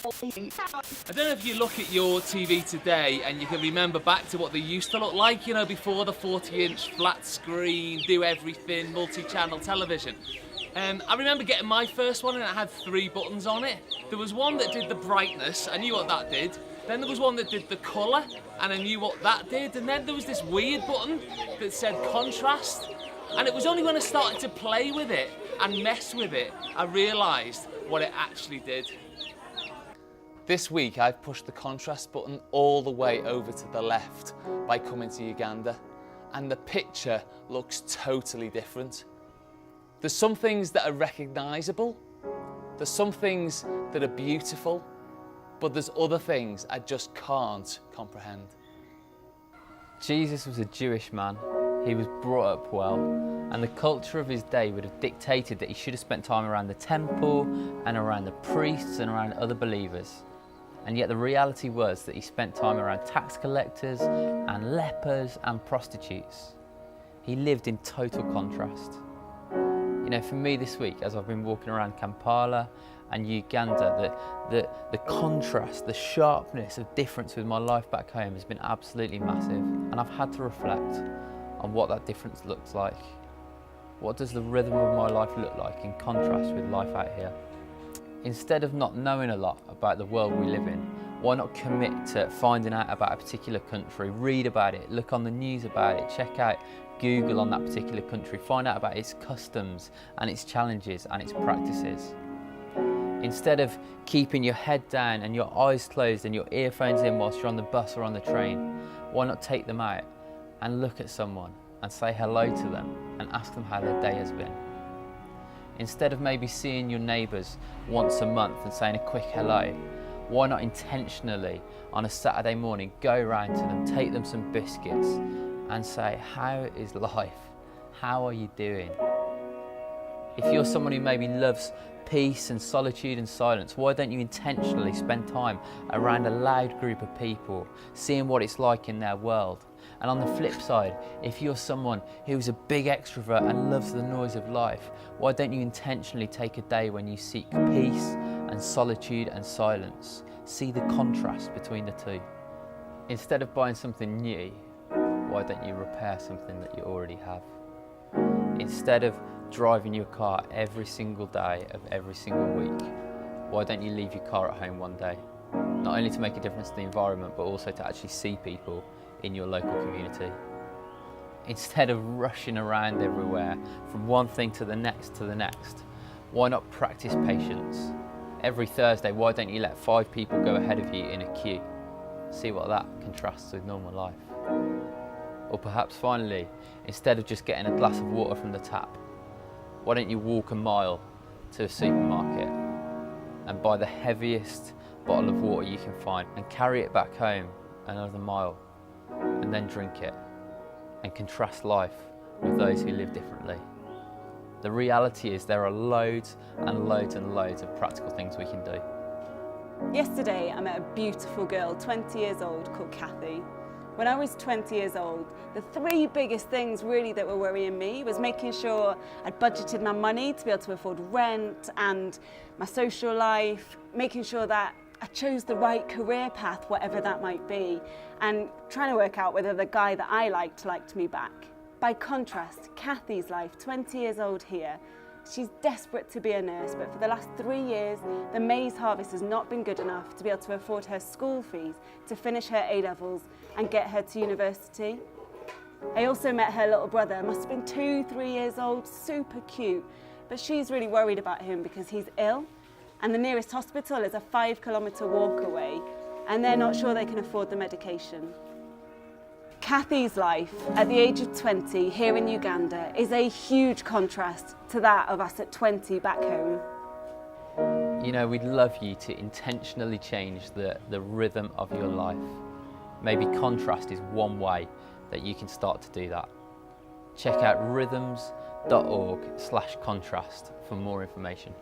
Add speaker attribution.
Speaker 1: I don't know if you look at your TV today and you can remember back to what they used to look like, you know, before the 40-inch flat screen, do everything, multi-channel television. I remember getting my first one and it had 3 buttons on it. There was one that did the brightness, I knew what that did. Then there was one that did the colour, and I knew what that did. And then there was this weird button that said contrast. And it was only when I started to play with it and mess with it, I realised what it actually did. This week I've pushed the contrast button all the way over to the left by coming to Uganda, and the picture looks totally different. There's some things that are recognisable, there's some things that are beautiful, but there's other things I just can't comprehend.
Speaker 2: Jesus was a Jewish man. He was brought up well, and the culture of his day would have dictated that he should have spent time around the temple and around the priests and around other believers. And yet the reality was that he spent time around tax collectors and lepers and prostitutes. He lived in total contrast. You know, for me this week, as I've been walking around Kampala and Uganda, the contrast, the sharpness of difference with my life back home has been absolutely massive. And I've had to reflect on what that difference looks like. What does the rhythm of my life look like in contrast with life out here? Instead of not knowing a lot about the world we live in, why not commit to finding out about a particular country, read about it, look on the news about it, check out Google on that particular country, find out about its customs and its challenges and its practices. Instead of keeping your head down and your eyes closed and your earphones in whilst you're on the bus or on the train, why not take them out and look at someone and say hello to them and ask them how their day has been? Instead of maybe seeing your neighbours once a month and saying a quick hello, why not intentionally on a Saturday morning go round to them, take them some biscuits and say, how is life? How are you doing? If you're someone who maybe loves peace and solitude and silence, why don't you intentionally spend time around a loud group of people, seeing what it's like in their world? And on the flip side, if you're someone who's a big extrovert and loves the noise of life, why don't you intentionally take a day when you seek peace and solitude and silence? See the contrast between the two. Instead of buying something new, why don't you repair something that you already have? Instead of driving your car every single day of every single week, why don't you leave your car at home one day? Not only to make a difference to the environment, but also to actually see people in your local community. Instead of rushing around everywhere from one thing to the next, why not practice patience? Every Thursday, why don't you let 5 people go ahead of you in a queue? See what that contrasts with normal life. Or perhaps finally, instead of just getting a glass of water from the tap, why don't you walk a mile to a supermarket and buy the heaviest bottle of water you can find and carry it back home another mile and then drink it, and contrast life with those who live differently. The reality is there are loads and loads and loads of practical things we can do.
Speaker 3: Yesterday I met a beautiful girl, 20 years old, called Kathy. When I was 20 years old, the 3 biggest things really that were worrying me was making sure I'd budgeted my money to be able to afford rent and my social life, making sure that I chose the right career path, whatever that might be, and trying to work out whether the guy that I liked me back. By contrast, Kathy's life, 20 years old here, she's desperate to be a nurse, but for the last 3 years, the maize harvest has not been good enough to be able to afford her school fees, to finish her A-levels and get her to university. I also met her little brother, must have been 2-3 years old, super cute, but she's really worried about him because he's ill, and the nearest hospital is a 5-kilometre walk away, and they're not sure they can afford the medication. Kathy's life at the age of 20 here in Uganda is a huge contrast to that of us at 20 back home.
Speaker 2: You know, we'd love you to intentionally change the rhythm of your life. Maybe contrast is one way that you can start to do that. Check out rhythms.org/contrast for more information.